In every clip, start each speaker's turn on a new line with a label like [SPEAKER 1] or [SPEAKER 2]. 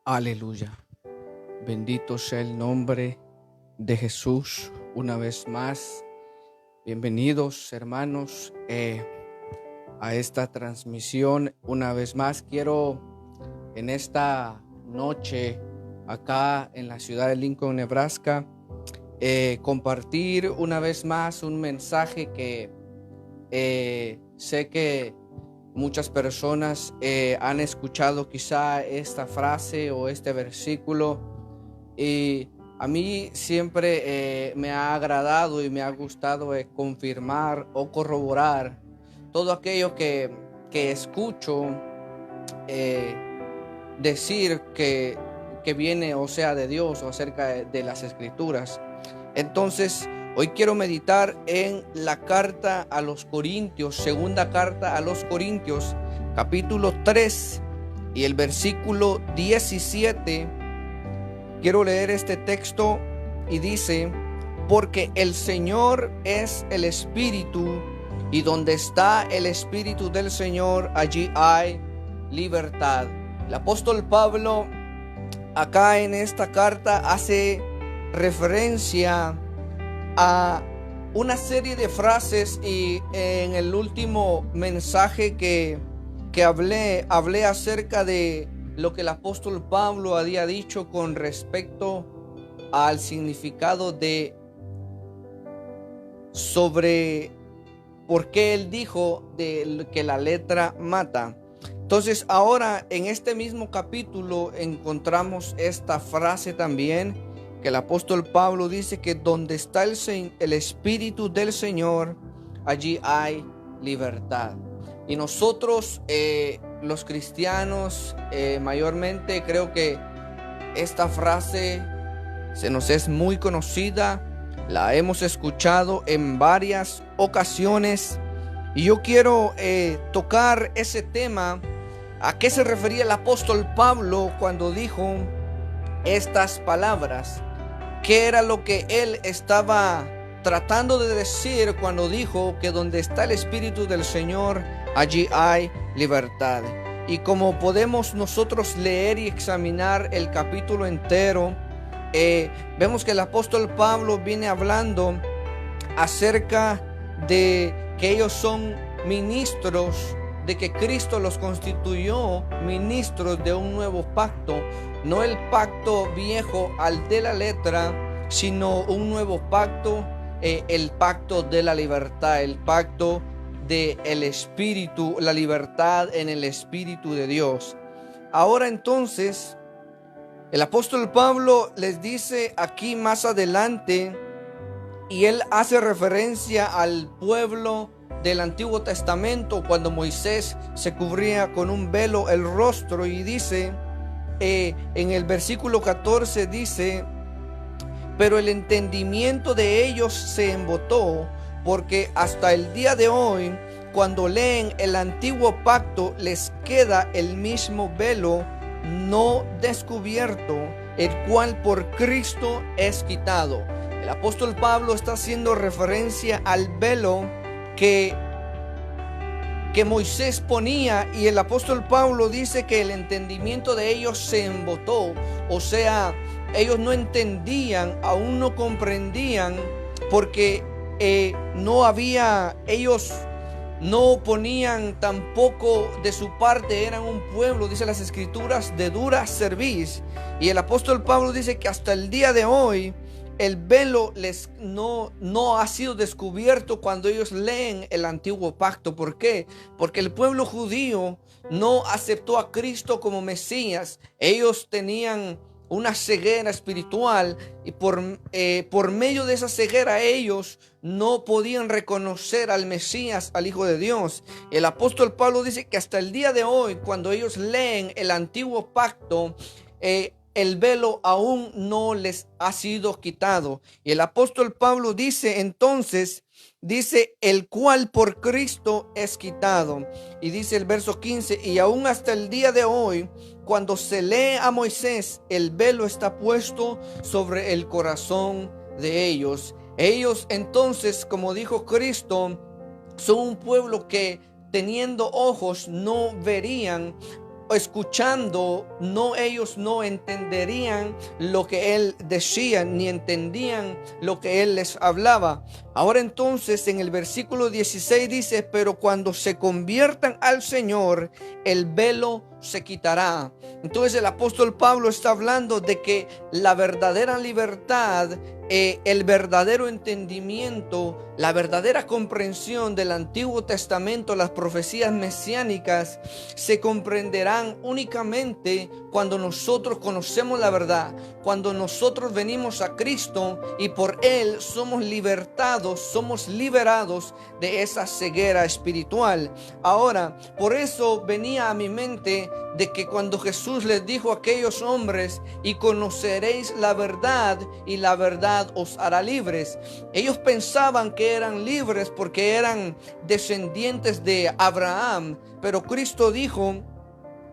[SPEAKER 1] Aleluya. Bendito sea el nombre de Jesús una vez más. Bienvenidos, hermanos, a esta transmisión. Una vez más quiero en esta noche acá en la ciudad de Lincoln, Nebraska, compartir una vez más un mensaje que sé que muchas personas han escuchado quizá esta frase o este versículo, y a mí siempre me ha agradado y me ha gustado confirmar o corroborar todo aquello que escucho decir que viene o sea de Dios o acerca de las Escrituras. Entonces, hoy quiero meditar en la carta a los Corintios, segunda carta a los Corintios, capítulo 3 y el versículo 17. Quiero leer este texto y dice: porque el Señor es el Espíritu, y donde está el Espíritu del Señor, allí hay libertad. El apóstol Pablo acá en esta carta hace referencia a una serie de frases, y en el último mensaje que hablé acerca de lo que el apóstol Pablo había dicho con respecto al significado sobre por qué él dijo de que la letra mata. Entonces ahora en este mismo capítulo encontramos esta frase también, que el apóstol Pablo dice que donde está el Espíritu del Señor, allí hay libertad. Y nosotros los cristianos mayormente creo que esta frase se nos es muy conocida, la hemos escuchado en varias ocasiones, y yo quiero tocar ese tema. ¿A qué se refería el apóstol Pablo cuando dijo estas palabras? ¿Qué era lo que él estaba tratando de decir cuando dijo que donde está el Espíritu del Señor, allí hay libertad? Y como podemos nosotros leer y examinar el capítulo entero, vemos que el apóstol Pablo viene hablando acerca de que ellos son ministros, de que Cristo los constituyó ministros de un nuevo pacto, no el pacto viejo al de la letra, sino un nuevo pacto, el pacto de la libertad, el pacto del Espíritu, la libertad en el Espíritu de Dios. Ahora entonces, el apóstol Pablo les dice aquí más adelante, y él hace referencia al pueblo del Antiguo Testamento cuando Moisés se cubría con un velo el rostro, y dice en el versículo 14, dice: pero el entendimiento de ellos se embotó, porque hasta el día de hoy, cuando leen el antiguo pacto, les queda el mismo velo no descubierto, el cual por Cristo es quitado. El apóstol Pablo está haciendo referencia al velo que Moisés ponía, y el apóstol Pablo dice que el entendimiento de ellos se embotó, o sea, ellos no entendían, aún no comprendían, porque ellos no ponían tampoco de su parte, eran un pueblo, dice las Escrituras, de dura cerviz. Y el apóstol Pablo dice que hasta el día de hoy el velo no ha sido descubierto cuando ellos leen el antiguo pacto. ¿Por qué? Porque el pueblo judío no aceptó a Cristo como Mesías. Ellos tenían una ceguera espiritual, y por medio de esa ceguera ellos no podían reconocer al Mesías, al Hijo de Dios. El apóstol Pablo dice que hasta el día de hoy, cuando ellos leen el antiguo pacto, el velo aún no les ha sido quitado. Y el apóstol Pablo dice entonces, dice: el cual por Cristo es quitado. Y dice el verso 15: y aún hasta el día de hoy, cuando se lee a Moisés, el velo está puesto sobre el corazón de ellos. Ellos entonces, como dijo Cristo, son un pueblo que teniendo ojos no verían, escuchando, ellos no entenderían lo que él decía, ni entendían lo que él les hablaba. Ahora entonces en el versículo 16 dice: pero cuando se conviertan al Señor, el velo se quitará. Entonces el apóstol Pablo está hablando de que la verdadera libertad, el verdadero entendimiento, la verdadera comprensión del Antiguo Testamento, las profecías mesiánicas, se comprenderán únicamente cuando nosotros conocemos la verdad, cuando nosotros venimos a Cristo y por Él somos libertados, somos liberados de esa ceguera espiritual. Ahora, por eso venía a mi mente de que cuando Jesús les dijo a aquellos hombres: y conoceréis la verdad, y la verdad os hará libres. Ellos pensaban que eran libres porque eran descendientes de Abraham, pero Cristo dijo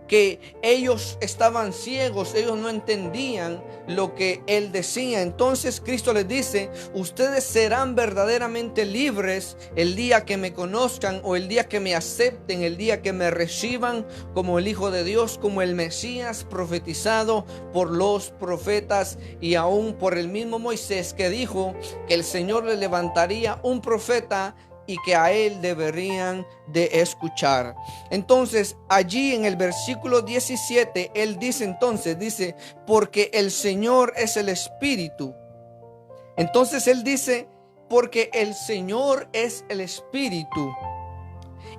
[SPEAKER 1] que ellos estaban ciegos, ellos no entendían lo que Él decía. Entonces Cristo les dice: ustedes serán verdaderamente libres el día que me conozcan, o el día que me acepten, el día que me reciban como el Hijo de Dios, como el Mesías profetizado por los profetas y aún por el mismo Moisés, que dijo que el Señor le levantaría un profeta y que a él deberían de escuchar. Entonces allí en el versículo 17 él dice porque el Señor es el Espíritu. Entonces él dice: porque el Señor es el Espíritu,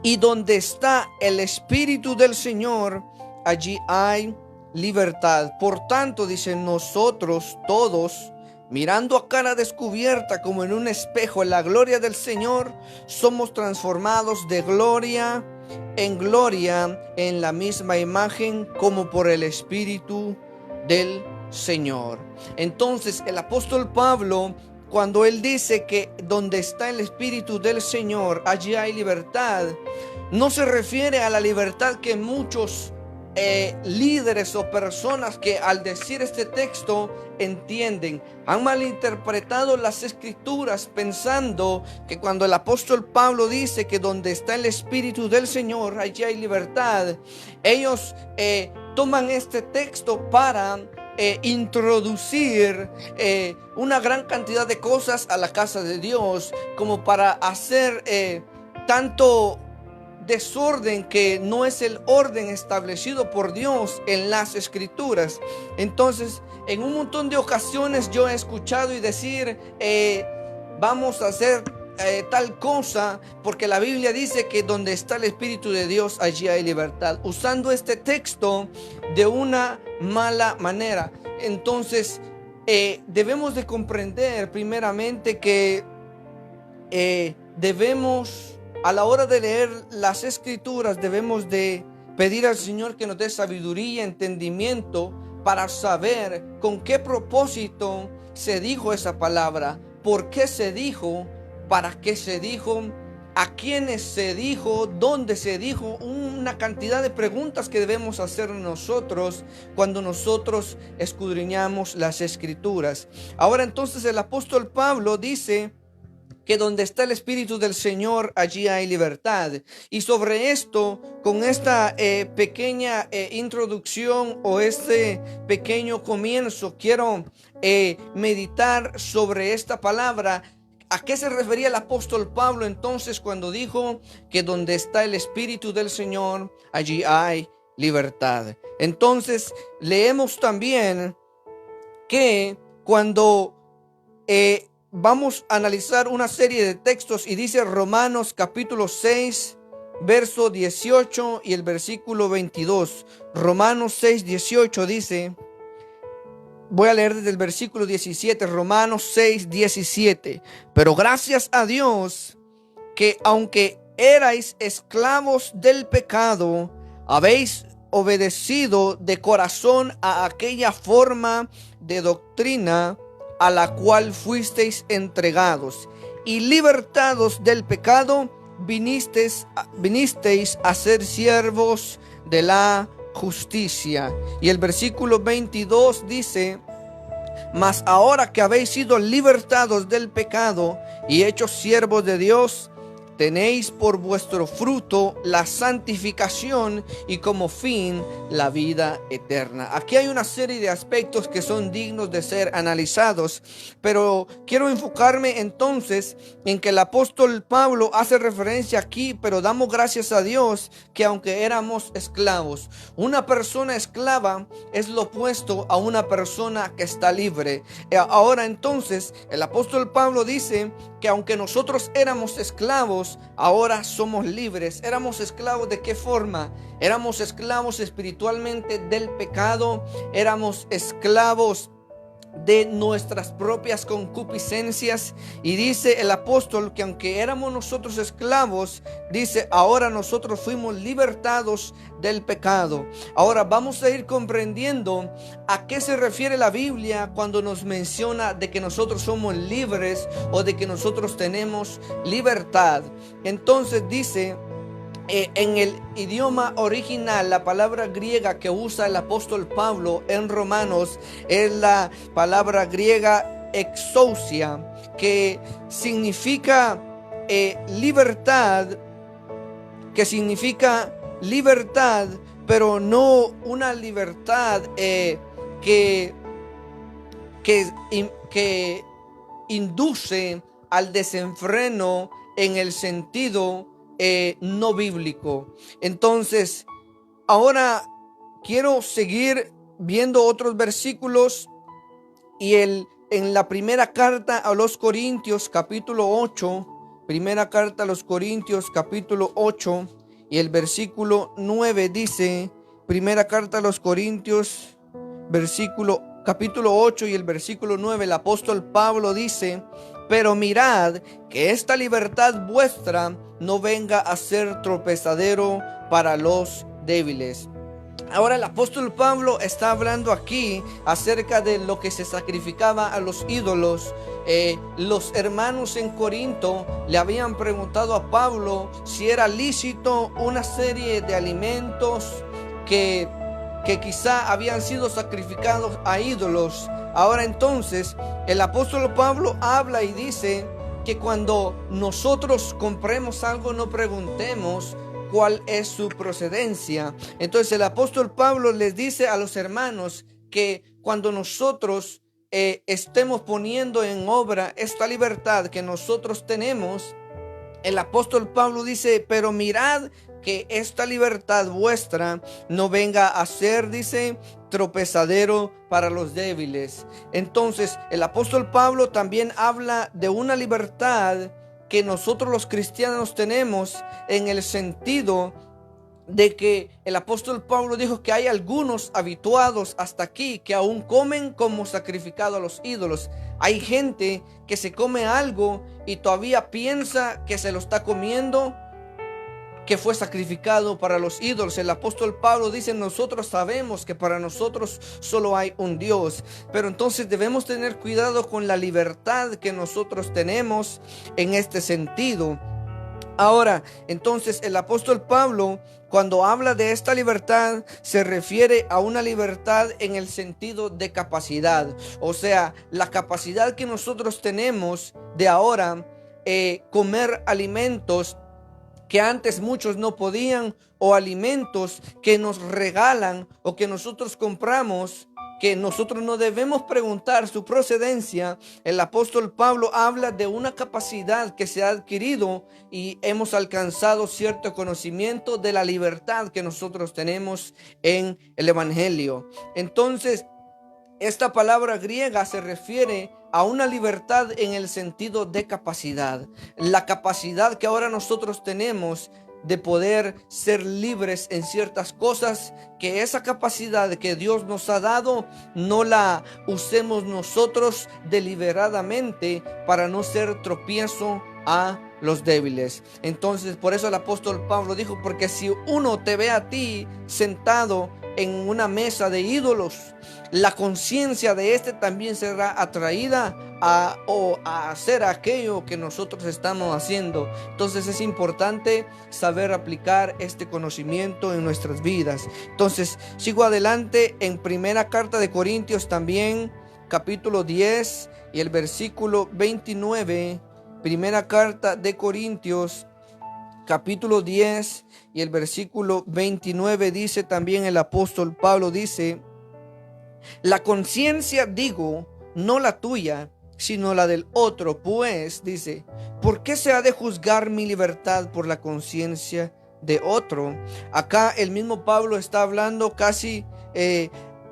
[SPEAKER 1] y donde está el Espíritu del Señor, allí hay libertad. Por tanto, dice, nosotros todos, mirando a cara descubierta como en un espejo la gloria del Señor, somos transformados de gloria en gloria en la misma imagen como por el Espíritu del Señor. Entonces el apóstol Pablo, cuando él dice que donde está el Espíritu del Señor, allí hay libertad, no se refiere a la libertad que muchos líderes o personas que al decir este texto entienden, han malinterpretado las escrituras pensando que cuando el apóstol Pablo dice que donde está el Espíritu del Señor, allí hay libertad, ellos toman este texto para introducir una gran cantidad de cosas a la casa de Dios, como para hacer tanto desorden que no es el orden establecido por Dios en las escrituras. Entonces, en un montón de ocasiones yo he escuchado y decir, vamos a hacer tal cosa porque la Biblia dice que donde está el Espíritu de Dios, allí hay libertad, usando este texto de una mala manera. Entonces debemos de comprender primeramente que debemos, a la hora de leer las escrituras, debemos de pedir al Señor que nos dé sabiduría, entendimiento, para saber con qué propósito se dijo esa palabra, por qué se dijo, para qué se dijo, a quiénes se dijo, dónde se dijo, una cantidad de preguntas que debemos hacer nosotros cuando nosotros escudriñamos las escrituras. Ahora entonces el apóstol Pablo dice que donde está el Espíritu del Señor, allí hay libertad. Y sobre esto, con esta pequeña introducción o este pequeño comienzo, quiero meditar sobre esta palabra. ¿A qué se refería el apóstol Pablo entonces cuando dijo que donde está el Espíritu del Señor, allí hay libertad? Entonces leemos también que cuando vamos a analizar una serie de textos, y dice Romanos capítulo 6, verso 18 y el versículo 22. Romanos 6, 18 dice, voy a leer desde el versículo 17, Romanos 6, 17. Pero gracias a Dios que aunque erais esclavos del pecado, habéis obedecido de corazón a aquella forma de doctrina a la cual fuisteis entregados, y libertados del pecado, vinisteis a ser siervos de la justicia. Y el versículo 22 dice, mas ahora que habéis sido libertados del pecado y hechos siervos de Dios, tenéis por vuestro fruto la santificación y como fin la vida eterna. Aquí hay una serie de aspectos que son dignos de ser analizados, pero quiero enfocarme entonces en que el apóstol Pablo hace referencia aquí, pero damos gracias a Dios que aunque éramos esclavos, una persona esclava es lo opuesto a una persona que está libre. Ahora entonces el apóstol Pablo dice que aunque nosotros éramos esclavos, ahora somos libres. ¿Éramos esclavos de qué forma? Éramos esclavos espiritualmente del pecado, éramos esclavos de nuestras propias concupiscencias, y dice el apóstol que aunque éramos nosotros esclavos, dice, ahora nosotros fuimos libertados del pecado. Ahora vamos a ir comprendiendo a qué se refiere la Biblia cuando nos menciona de que nosotros somos libres o de que nosotros tenemos libertad. Entonces dice, en el idioma original, la palabra griega que usa el apóstol Pablo en Romanos es la palabra griega exousia, que significa libertad, pero no una libertad que induce al desenfreno en el sentido no bíblico. Entonces, ahora quiero seguir viendo otros versículos, y en la primera carta a los Corintios capítulo 8, primera carta a los Corintios capítulo 8 y el versículo 9 dice, primera carta a los Corintios capítulo 8 y el versículo 9, el apóstol Pablo dice, pero mirad que esta libertad vuestra no venga a ser tropezadero para los débiles. Ahora el apóstol Pablo está hablando aquí acerca de lo que se sacrificaba a los ídolos. Los hermanos en Corinto le habían preguntado a Pablo si era lícito una serie de alimentos que quizá habían sido sacrificados a ídolos. Ahora entonces el apóstol Pablo habla y dice que cuando nosotros compremos algo no preguntemos cuál es su procedencia. Entonces el apóstol Pablo les dice a los hermanos que cuando nosotros estemos poniendo en obra esta libertad que nosotros tenemos, el apóstol Pablo dice, pero mirad que esta libertad vuestra no venga a ser, dice, tropezadero para los débiles. Entonces el apóstol Pablo también habla de una libertad que nosotros los cristianos tenemos, en el sentido de que el apóstol Pablo dijo que hay algunos habituados hasta aquí que aún comen como sacrificado a los ídolos. Hay gente que se come algo y todavía piensa que se lo está comiendo, que fue sacrificado para los ídolos. El apóstol Pablo dice, nosotros sabemos que para nosotros solo hay un Dios, pero entonces debemos tener cuidado con la libertad que nosotros tenemos en este sentido. Ahora, entonces el apóstol Pablo, cuando habla de esta libertad, se refiere a una libertad en el sentido de capacidad. O sea, la capacidad que nosotros tenemos de ahora comer alimentos que antes muchos no podían, o alimentos que nos regalan o que nosotros compramos, que nosotros no debemos preguntar su procedencia. El apóstol Pablo habla de una capacidad que se ha adquirido y hemos alcanzado cierto conocimiento de la libertad que nosotros tenemos en el evangelio. Entonces, esta palabra griega se refiere a una libertad en el sentido de capacidad. La capacidad que ahora nosotros tenemos de poder ser libres en ciertas cosas, que esa capacidad que Dios nos ha dado no la usemos nosotros deliberadamente para no ser tropiezo a los débiles. Entonces, por eso el apóstol Pablo dijo, porque si uno te ve a ti sentado en una mesa de ídolos, la conciencia de este también será atraída a hacer aquello que nosotros estamos haciendo. Entonces es importante saber aplicar este conocimiento en nuestras vidas. Entonces sigo adelante en primera carta de Corintios también, capítulo 10 y el versículo 29. Primera carta de Corintios, capítulo 10 y el versículo 29 dice también el apóstol Pablo, dice: la conciencia digo, no la tuya, sino la del otro. Pues, dice, ¿por qué se ha de juzgar mi libertad por la conciencia de otro? Acá el mismo Pablo está hablando casi,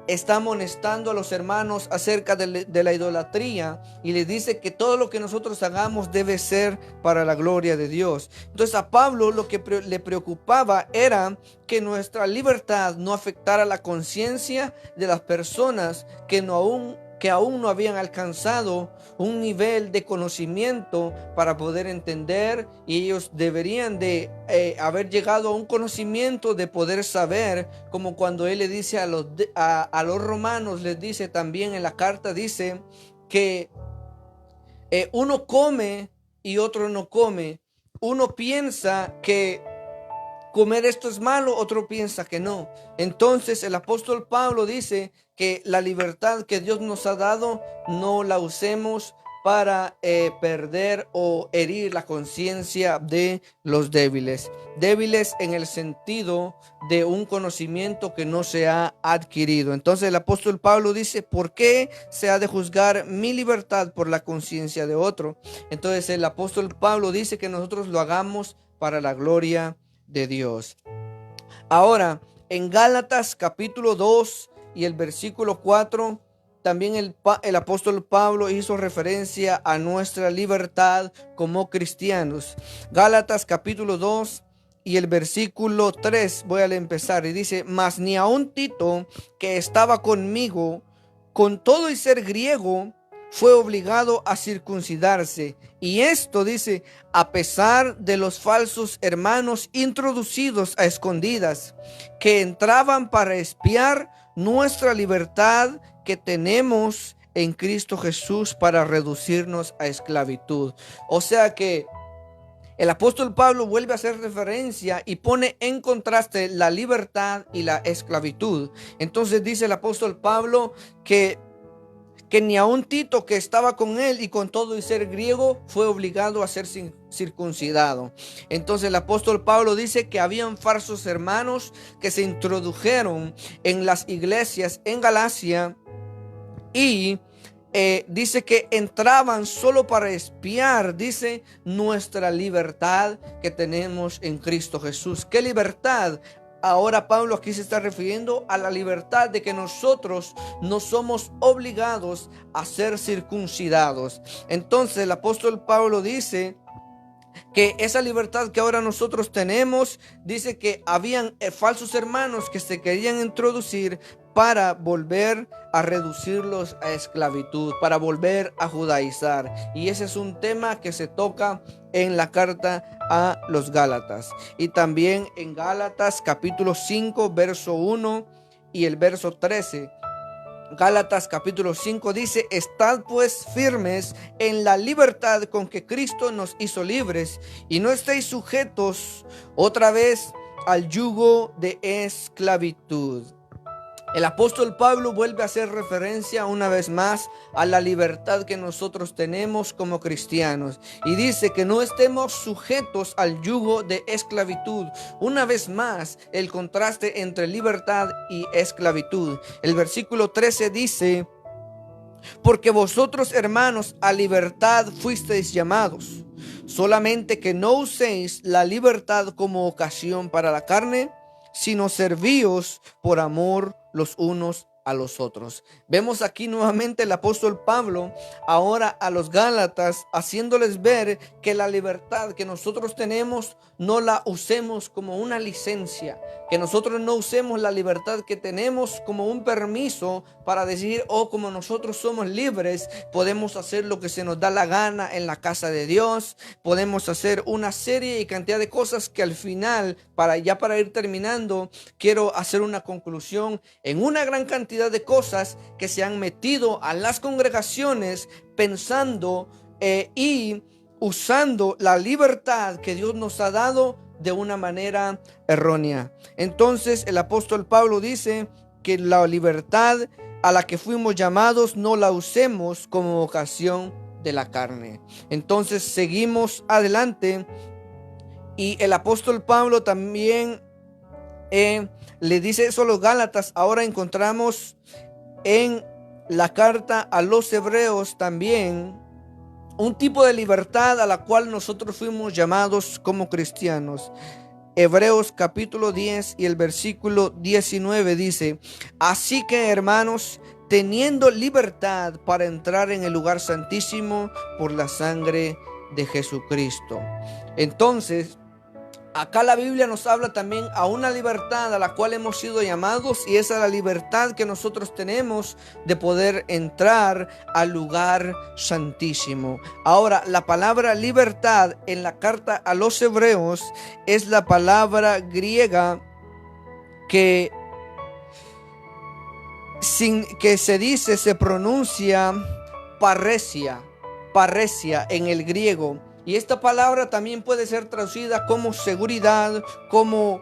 [SPEAKER 1] está amonestando a los hermanos acerca de la idolatría, y les dice que todo lo que nosotros hagamos debe ser para la gloria de Dios. Entonces a Pablo lo que le preocupaba era que nuestra libertad no afectara la conciencia de las personas que aún no habían alcanzado un nivel de conocimiento para poder entender, y ellos deberían de haber llegado a un conocimiento de poder saber, como cuando él le dice a los romanos, les dice también en la carta, dice que uno come y otro no come. Uno piensa que comer esto es malo, otro piensa que no. Entonces el apóstol Pablo dice que la libertad que Dios nos ha dado no la usemos para perder o herir la conciencia de los débiles. Débiles en el sentido de un conocimiento que no se ha adquirido. Entonces el apóstol Pablo dice: ¿por qué se ha de juzgar mi libertad por la conciencia de otro? Entonces el apóstol Pablo dice que nosotros lo hagamos para la gloria de Dios. Ahora, en Gálatas capítulo 2 y el versículo 4, también el apóstol Pablo hizo referencia a nuestra libertad como cristianos. Gálatas capítulo 2 y el versículo 3, voy a empezar, y dice: mas ni aun Tito, que estaba conmigo, con todo y ser griego, fue obligado a circuncidarse. Y esto, dice, a pesar de los falsos hermanos introducidos a escondidas, que entraban para espiar nuestra libertad que tenemos en Cristo Jesús para reducirnos a esclavitud. O sea que el apóstol Pablo vuelve a hacer referencia y pone en contraste la libertad y la esclavitud. Entonces dice el apóstol Pablo que ni aun Tito, que estaba con él y con todo y ser griego, fue obligado a ser circuncidado. Entonces el apóstol Pablo dice que habían falsos hermanos que se introdujeron en las iglesias en Galacia, y dice que entraban solo para espiar, dice, nuestra libertad que tenemos en Cristo Jesús. ¿Qué libertad? Ahora Pablo aquí se está refiriendo a la libertad de que nosotros no somos obligados a ser circuncidados. Entonces el apóstol Pablo dice que esa libertad que ahora nosotros tenemos, dice que habían falsos hermanos que se querían introducir para volver a reducirlos a esclavitud, para volver a judaizar. Y ese es un tema que se toca en la carta a los Gálatas. Y también en Gálatas capítulo 5, verso 1 y el verso 13. Gálatas capítulo 5 dice: estad pues firmes en la libertad con que Cristo nos hizo libres, y no estéis sujetos otra vez al yugo de esclavitud. El apóstol Pablo vuelve a hacer referencia una vez más a la libertad que nosotros tenemos como cristianos, y dice que no estemos sujetos al yugo de esclavitud. Una vez más el contraste entre libertad y esclavitud. El versículo 13 dice: porque vosotros, hermanos, a libertad fuisteis llamados, solamente que no uséis la libertad como ocasión para la carne, sino servíos por amor los unos a los otros. Vemos aquí nuevamente el apóstol Pablo ahora a los Gálatas, haciéndoles ver que la libertad que nosotros tenemos no la usemos como una licencia, que nosotros no usemos la libertad que tenemos como un permiso para decir: oh, como nosotros somos libres, podemos hacer lo que se nos da la gana en la casa de Dios, podemos hacer una serie y cantidad de cosas que al final, para ir terminando, quiero hacer una conclusión en una gran cantidad de cosas que se han metido a las congregaciones pensando y usando la libertad que Dios nos ha dado de una manera errónea. Entonces el apóstol Pablo dice que la libertad a la que fuimos llamados no la usemos como ocasión de la carne. Entonces seguimos adelante Y el apóstol Pablo también le dice eso a los Gálatas. Ahora encontramos en la carta a los Hebreos también un tipo de libertad a la cual nosotros fuimos llamados como cristianos. Hebreos capítulo 10 y el versículo 19 dice: así que, hermanos, teniendo libertad para entrar en el lugar santísimo por la sangre de Jesucristo. Entonces, acá la Biblia nos habla también a una libertad a la cual hemos sido llamados, y esa es la libertad que nosotros tenemos de poder entrar al lugar santísimo. Ahora, la palabra libertad en la carta a los Hebreos es la palabra griega que se pronuncia parresia en el griego. Y esta palabra también puede ser traducida como seguridad, como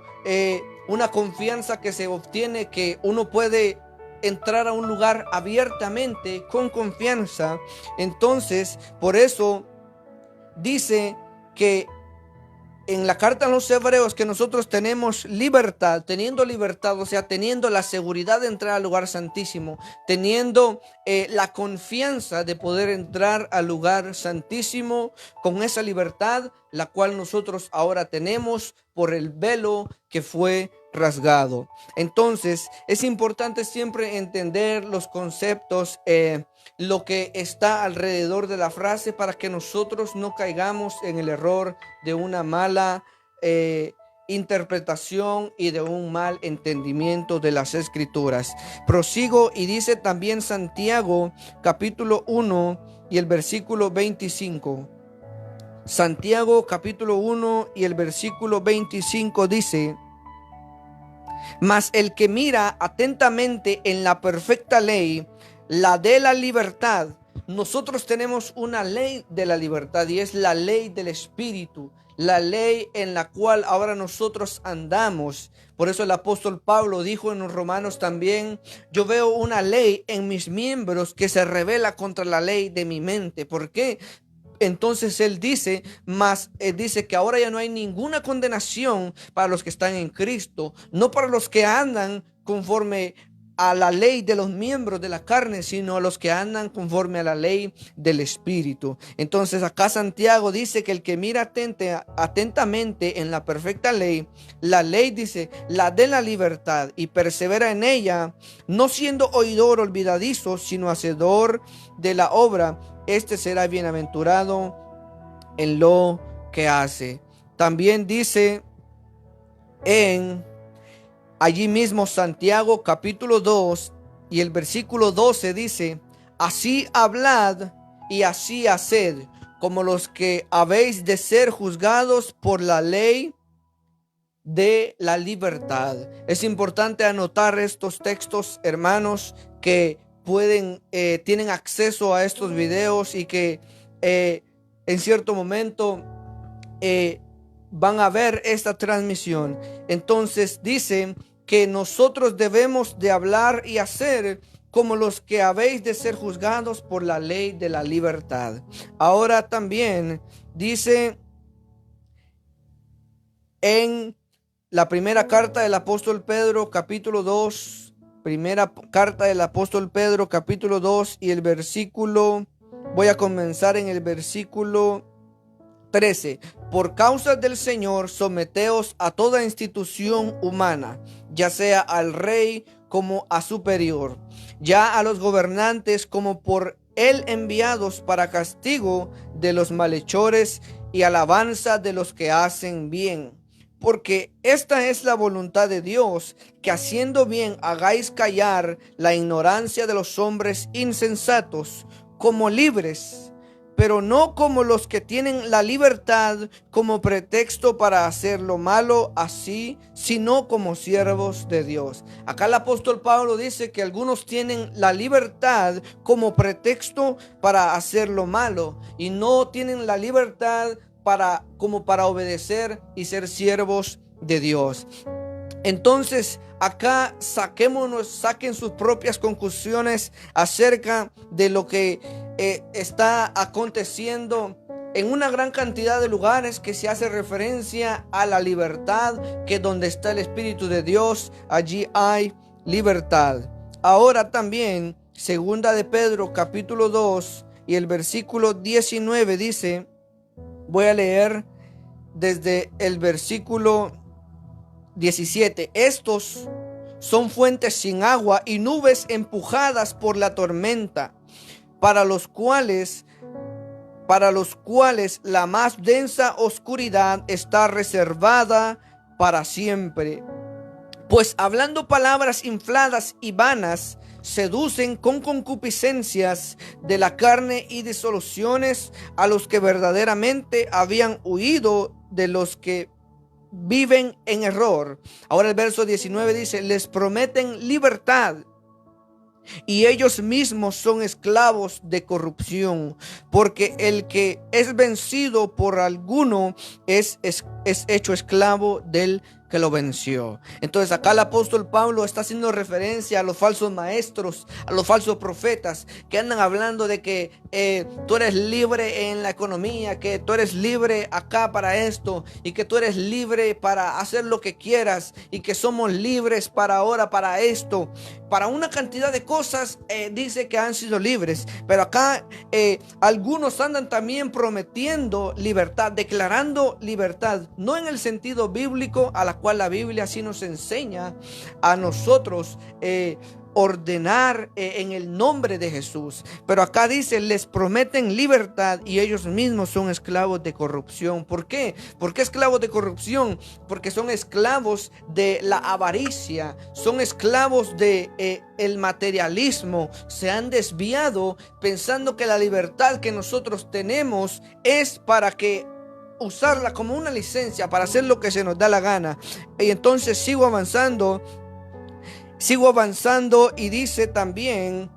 [SPEAKER 1] una confianza que se obtiene, que uno puede entrar a un lugar abiertamente, con confianza. Entonces, por eso dice que en la carta a los Hebreos que nosotros tenemos libertad, teniendo libertad, o sea, teniendo la seguridad de entrar al lugar santísimo, teniendo la confianza de poder entrar al lugar santísimo con esa libertad, la cual nosotros ahora tenemos por el velo que fue rasgado. Entonces, es importante siempre entender los conceptos, lo que está alrededor de la frase, para que nosotros no caigamos en el error de una mala interpretación y de un mal entendimiento de las escrituras. Prosigo y dice también Santiago capítulo 1 y el versículo 25. Santiago capítulo 1 y el versículo 25 dice: mas el que mira atentamente en la perfecta ley, la de la libertad. Nosotros tenemos una ley de la libertad, y es la ley del Espíritu, la ley en la cual ahora nosotros andamos. Por eso el apóstol Pablo dijo en los Romanos también: yo veo una ley en mis miembros que se rebela contra la ley de mi mente. ¿Por qué? Entonces él dice, dice que ahora ya no hay ninguna condenación para los que están en Cristo, no para los que andan conforme a la ley de los miembros de la carne, sino a los que andan conforme a la ley del Espíritu. Entonces acá Santiago dice que el que mira atentamente en la perfecta ley, la ley dice, la de la libertad, y persevera en ella, no siendo oidor olvidadizo, sino hacedor de la obra, este será bienaventurado en lo que hace. También dice allí mismo Santiago capítulo 2 y el versículo 12 dice: así hablad y así haced, como los que habéis de ser juzgados por la ley de la libertad. Es importante anotar estos textos, hermanos, que tienen acceso a estos videos y que en cierto momento van a ver esta transmisión. Entonces dice que nosotros debemos de hablar y hacer como los que habéis de ser juzgados por la ley de la libertad. Ahora también dice en la primera carta del apóstol Pedro capítulo 2, primera carta del apóstol Pedro capítulo 2 y el versículo, voy a comenzar en el versículo 13. Por causa del Señor, someteos a toda institución humana, ya sea al rey como a superior, ya a los gobernantes como por él enviados para castigo de los malhechores y alabanza de los que hacen bien. Porque esta es la voluntad de Dios, que haciendo bien hagáis callar la ignorancia de los hombres insensatos, como libres, pero no como los que tienen la libertad como pretexto para hacer lo malo, así, sino como siervos de Dios. Acá el apóstol Pablo dice que algunos tienen la libertad como pretexto para hacer lo malo, y no tienen la libertad como para obedecer y ser siervos de Dios. Entonces acá saquen sus propias conclusiones acerca de lo que está aconteciendo en una gran cantidad de lugares que se hace referencia a la libertad, que donde está el Espíritu de Dios, allí hay libertad. Ahora también, segunda de Pedro, capítulo 2 y el versículo 19 dice, voy a leer desde el versículo 17. Estos son fuentes sin agua y nubes empujadas por la tormenta, para los cuales la más densa oscuridad está reservada para siempre. Pues hablando palabras infladas y vanas, seducen con concupiscencias de la carne y disoluciones a los que verdaderamente habían huido de los que viven en error. Ahora el verso 19 dice, les prometen libertad y ellos mismos son esclavos de corrupción, porque el que es vencido por alguno es hecho esclavo del que lo venció. Entonces acá el apóstol Pablo está haciendo referencia a los falsos maestros, a los falsos profetas que andan hablando de que tú eres libre en la economía, que tú eres libre acá para esto y que tú eres libre para hacer lo que quieras y que somos libres para ahora, para esto, para una cantidad de cosas. Dice que han sido libres, pero acá algunos andan también prometiendo libertad, declarando libertad, no en el sentido bíblico a la cual la Biblia sí nos enseña a nosotros ordenar en el nombre de Jesús. Pero acá dice, les prometen libertad y ellos mismos son esclavos de corrupción. ¿Por qué? ¿Por qué esclavos de corrupción? Porque son esclavos de la avaricia, son esclavos de el materialismo. Se han desviado pensando que la libertad que nosotros tenemos es para que usarla como una licencia para hacer lo que se nos da la gana. Y entonces sigo avanzando y dice también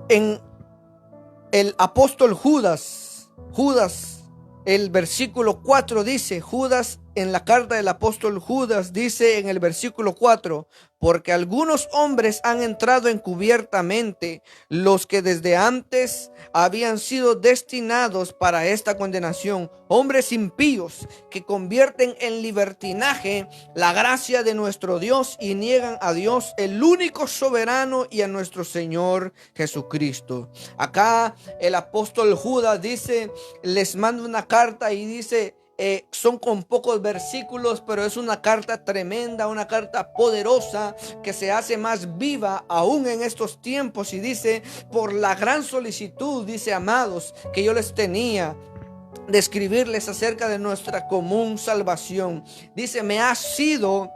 [SPEAKER 1] en el apóstol Judas, el versículo 4 dice, Judas, en la carta del apóstol Judas dice en el versículo 4, porque algunos hombres han entrado encubiertamente, los que desde antes habían sido destinados para esta condenación, hombres impíos que convierten en libertinaje la gracia de nuestro Dios y niegan a Dios, el único soberano, y a nuestro Señor Jesucristo. Acá el apóstol Judas dice, les manda una carta y dice, son con pocos versículos, pero es una carta tremenda, una carta poderosa que se hace más viva aún en estos tiempos. Y dice, por la gran solicitud, dice, amados, que yo les tenía de escribirles acerca de nuestra común salvación. Dice, me ha sido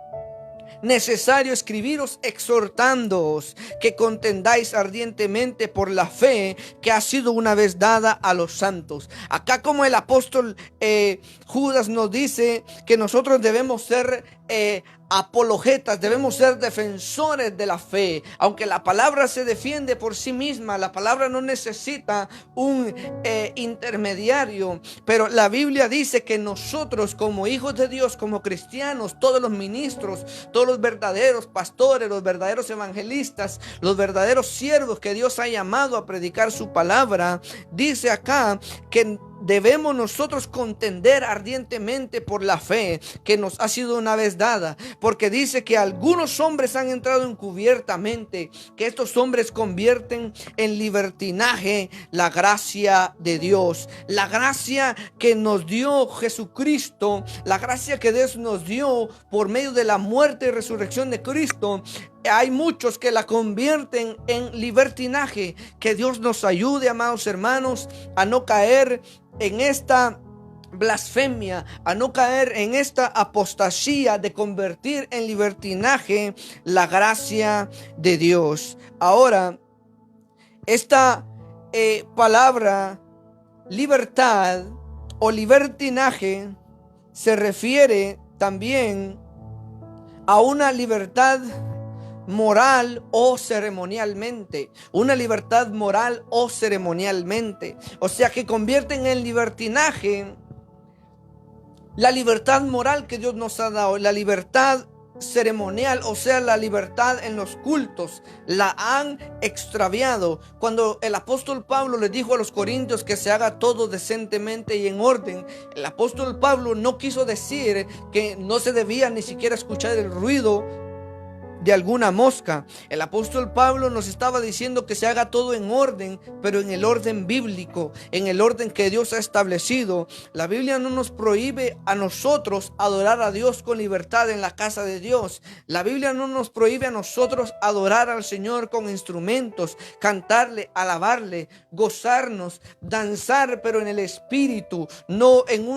[SPEAKER 1] necesario escribiros exhortándoos que contendáis ardientemente por la fe que ha sido una vez dada a los santos. Acá como el apóstol Judas nos dice que nosotros debemos ser apologetas, debemos ser defensores de la fe. Aunque la palabra se defiende por sí misma, la palabra no necesita un intermediario, pero la Biblia dice que nosotros como hijos de Dios, como cristianos, todos los ministros, todos los verdaderos pastores, los verdaderos evangelistas, los verdaderos siervos que Dios ha llamado a predicar su palabra, dice acá que debemos nosotros contender ardientemente por la fe que nos ha sido una vez dada, porque dice que algunos hombres han entrado encubiertamente, que estos hombres convierten en libertinaje la gracia de Dios, la gracia que nos dio Jesucristo, la gracia que Dios nos dio por medio de la muerte y resurrección de Cristo. Hay muchos que la convierten en libertinaje. Que Dios nos ayude, amados hermanos, a no caer en esta blasfemia, a no caer en esta apostasía de convertir en libertinaje la gracia de Dios. Ahora, esta palabra libertad o libertinaje se refiere también a una libertad moral o ceremonialmente, una libertad moral o ceremonialmente, o sea que convierten en libertinaje la libertad moral que Dios nos ha dado, la libertad ceremonial, o sea, la libertad en los cultos, la han extraviado. Cuando el apóstol Pablo le dijo a los corintios que se haga todo decentemente y en orden, el apóstol Pablo no quiso decir que no se debía ni siquiera escuchar el ruido de alguna mosca. El apóstol Pablo nos estaba diciendo que se haga todo en orden, pero en el orden bíblico, en el orden que Dios ha establecido. La Biblia no nos prohíbe a nosotros adorar a Dios con libertad en la casa de Dios. La Biblia no nos prohíbe a nosotros adorar al Señor con instrumentos, cantarle, alabarle, gozarnos, danzar, pero en el espíritu, no en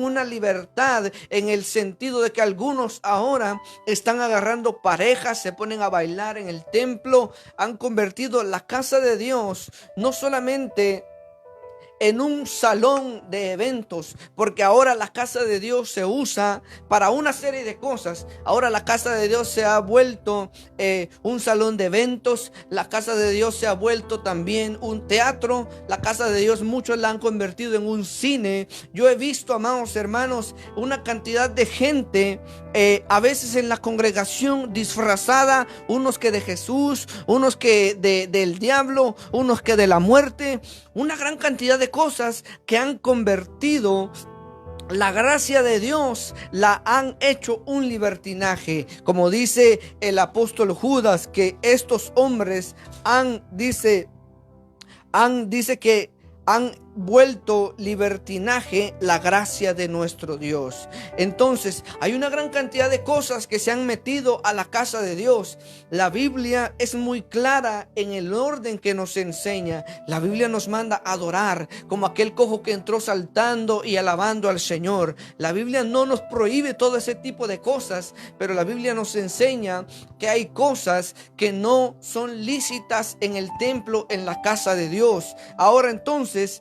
[SPEAKER 1] una libertad, en el sentido de que algunos ahora están agarrando parejas, se ponen a bailar en el templo, han convertido la casa de Dios no solamente en un salón de eventos, porque ahora la casa de Dios se usa para una serie de cosas. Ahora la casa de Dios se ha vuelto un salón de eventos, la casa de Dios se ha vuelto también un teatro, la casa de Dios muchos la han convertido en un cine. Yo he visto, amados hermanos, una cantidad de gente a veces en la congregación disfrazada, unos que de Jesús, unos que del diablo, unos que de la muerte, una gran cantidad de cosas que han convertido la gracia de Dios, la han hecho un libertinaje. Como dice el apóstol Judas, que estos hombres dice que han vuelto libertinaje la gracia de nuestro Dios. Entonces hay una gran cantidad de cosas que se han metido a la casa de Dios. La Biblia es muy clara en el orden que nos enseña. La Biblia nos manda a adorar como aquel cojo que entró saltando y alabando al Señor. La Biblia no nos prohíbe todo ese tipo de cosas, pero la Biblia nos enseña que hay cosas que no son lícitas en el templo, en la casa de Dios. Ahora entonces,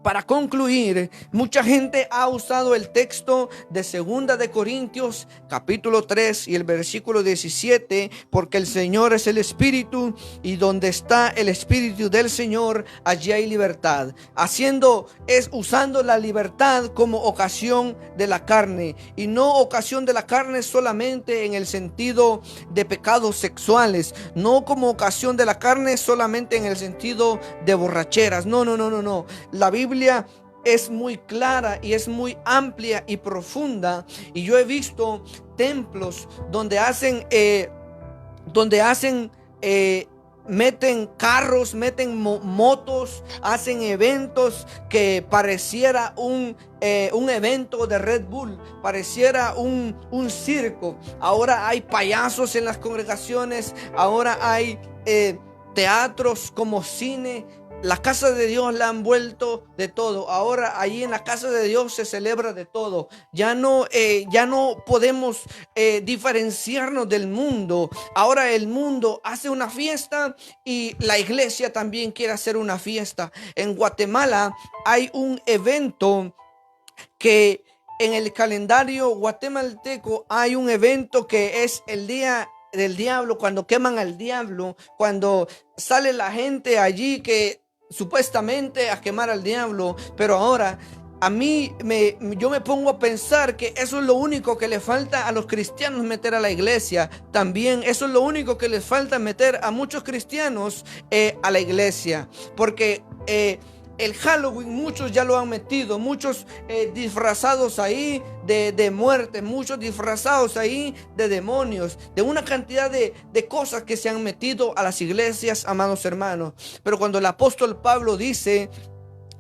[SPEAKER 1] para concluir, mucha gente ha usado el texto de 2 de Corintios capítulo 3 y el versículo 17, porque el Señor es el Espíritu y donde está el Espíritu del Señor, allí hay libertad. Usando la libertad como ocasión de la carne, y no ocasión de la carne solamente en el sentido de pecados sexuales, no como ocasión de la carne solamente en el sentido de borracheras. No. La Biblia es muy clara y es muy amplia y profunda, y yo he visto templos donde meten carros, meten motos, hacen eventos que pareciera un evento de Red Bull, pareciera un circo. Ahora hay payasos en las congregaciones, ahora hay teatros como cine. La casa de Dios la han vuelto de todo. Ahora allí en la casa de Dios se celebra de todo. Ya no podemos diferenciarnos del mundo. Ahora el mundo hace una fiesta y la iglesia también quiere hacer una fiesta. En Guatemala hay un evento que en el calendario guatemalteco hay un evento que es el día del diablo, cuando queman al diablo, cuando sale la gente allí que supuestamente a quemar al diablo. Pero ahora yo me pongo a pensar que eso es lo único que le falta a los cristianos meter a la iglesia. También eso es lo único que les falta meter a muchos cristianos a la iglesia, porque el Halloween muchos ya lo han metido, muchos disfrazados ahí de muerte, muchos disfrazados ahí de demonios, de una cantidad de cosas que se han metido a las iglesias, amados hermanos. Pero cuando el apóstol Pablo dice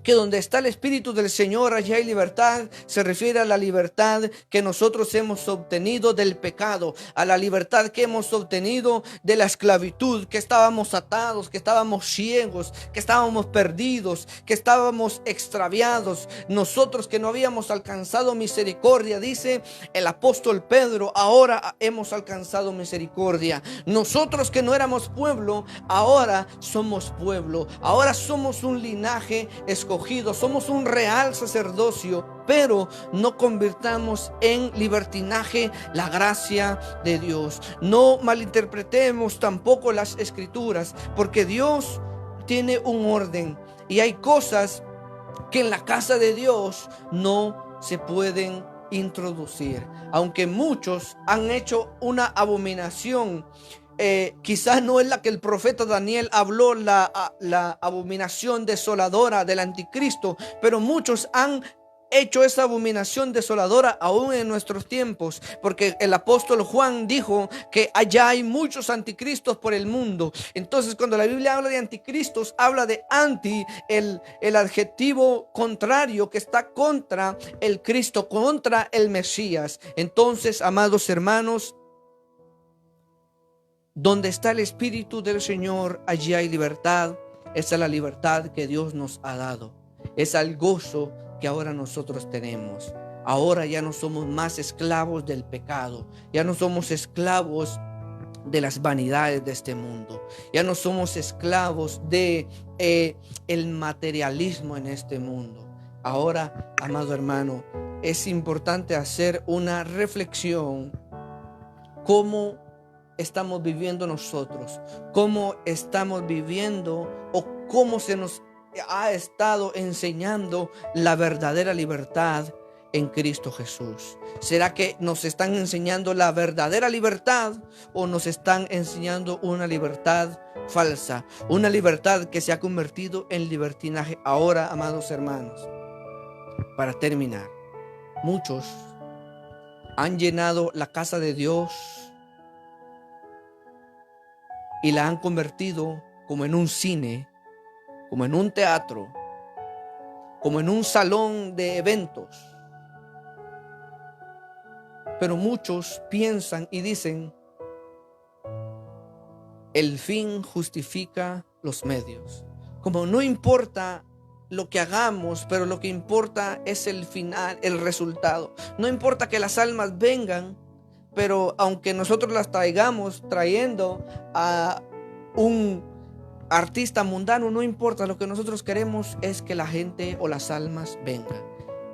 [SPEAKER 1] que donde está el Espíritu del Señor, allí hay libertad, se refiere a la libertad que nosotros hemos obtenido del pecado, a la libertad que hemos obtenido de la esclavitud, que estábamos atados, que estábamos ciegos, que estábamos perdidos, que estábamos extraviados. Nosotros que no habíamos alcanzado misericordia, dice el apóstol Pedro, ahora hemos alcanzado misericordia. Nosotros que no éramos pueblo, ahora somos pueblo, ahora somos un linaje escogido, somos un real sacerdocio, pero no convirtamos en libertinaje la gracia de Dios. No malinterpretemos tampoco las escrituras, porque Dios tiene un orden y hay cosas que en la casa de Dios no se pueden introducir. Aunque muchos han hecho una abominación, quizás no es la que el profeta Daniel habló, la abominación desoladora del anticristo, pero muchos han hecho esa abominación desoladora aún en nuestros tiempos, porque el apóstol Juan dijo que allá hay muchos anticristos por el mundo. Entonces, cuando la Biblia habla de anticristos, habla de anti, el adjetivo contrario que está contra el Cristo, contra el Mesías. Entonces, amados hermanos, donde está el Espíritu del Señor, allí hay libertad. Esa es la libertad que Dios nos ha dado. Es el gozo que ahora nosotros tenemos. Ahora ya no somos más esclavos del pecado. Ya no somos esclavos de las vanidades de este mundo. Ya no somos esclavos de el materialismo en este mundo. Ahora, amado hermano, es importante hacer una reflexión. ¿Cómo estamos viviendo nosotros? ¿Cómo estamos viviendo o cómo se nos ha estado enseñando la verdadera libertad en Cristo Jesús? ¿Será que nos están enseñando la verdadera libertad o nos están enseñando una libertad falsa? Una libertad que se ha convertido en libertinaje. Ahora, amados hermanos, para terminar, muchos han llenado la casa de Dios y la han convertido como en un cine, como en un teatro, como en un salón de eventos. Pero muchos piensan y dicen, el fin justifica los medios. Como no importa lo que hagamos, pero lo que importa es el final, el resultado. No importa que las almas vengan, pero aunque nosotros las traigamos trayendo a un artista mundano, no importa. Lo que nosotros queremos es que la gente o las almas vengan.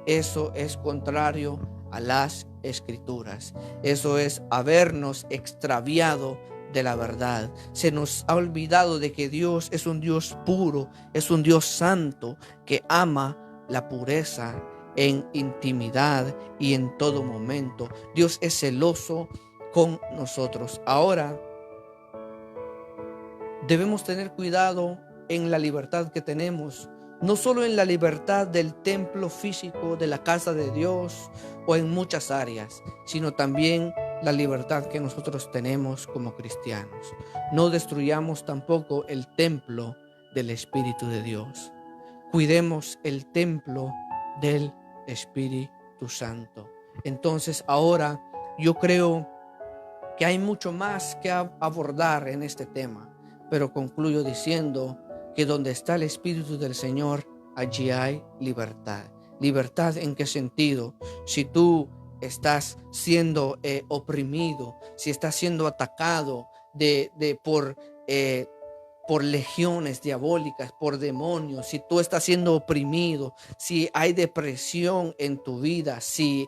[SPEAKER 1] Eso es contrario a las Escrituras. Eso es habernos extraviado de la verdad. Se nos ha olvidado de que Dios es un Dios puro, es un Dios santo que ama la pureza en intimidad y en todo momento. Dios es celoso con nosotros. Ahora debemos tener cuidado en la libertad que tenemos, no solo en la libertad del templo físico, de la casa de Dios o en muchas áreas, sino también la libertad que nosotros tenemos como cristianos. No destruyamos tampoco el templo del Espíritu de Dios. Cuidemos el templo del Espíritu Santo. Entonces, ahora yo creo que hay mucho más que abordar en este tema, pero concluyo diciendo que donde está el Espíritu del Señor, allí hay libertad. ¿Libertad en qué sentido? Si tú estás siendo oprimido, si estás siendo atacado por legiones diabólicas, por demonios, si tú estás siendo oprimido, si hay depresión en tu vida, si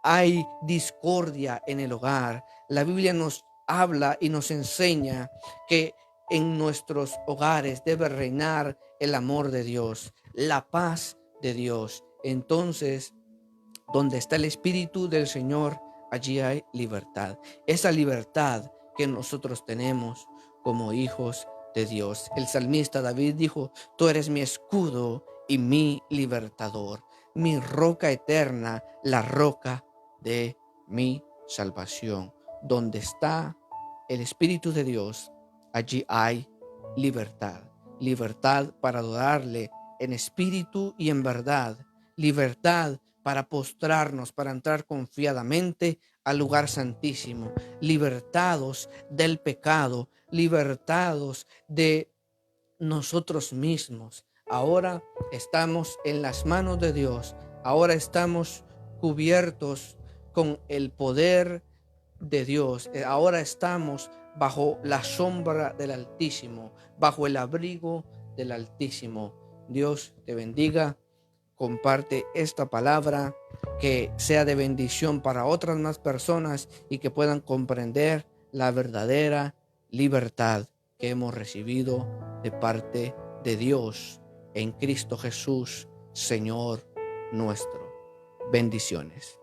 [SPEAKER 1] hay discordia en el hogar, la Biblia nos habla y nos enseña que en nuestros hogares debe reinar el amor de Dios, la paz de Dios. Entonces, donde está el Espíritu del Señor, allí hay libertad. Esa libertad que nosotros tenemos como hijos de Dios. El salmista David dijo, tú eres mi escudo y mi libertador, mi roca eterna, la roca de mi salvación. Donde está el Espíritu de Dios, allí hay libertad. Libertad para adorarle en espíritu y en verdad. Libertad para postrarnos, para entrar confiadamente al lugar santísimo. Libertados del pecado, libertados de nosotros mismos. Ahora estamos en las manos de Dios. Ahora estamos cubiertos con el poder de Dios. Ahora estamos bajo la sombra del Altísimo, bajo el abrigo del Altísimo. Dios te bendiga. Comparte esta palabra, que sea de bendición para otras más personas y que puedan comprender la verdadera libertad que hemos recibido de parte de Dios en Cristo Jesús, Señor nuestro. Bendiciones.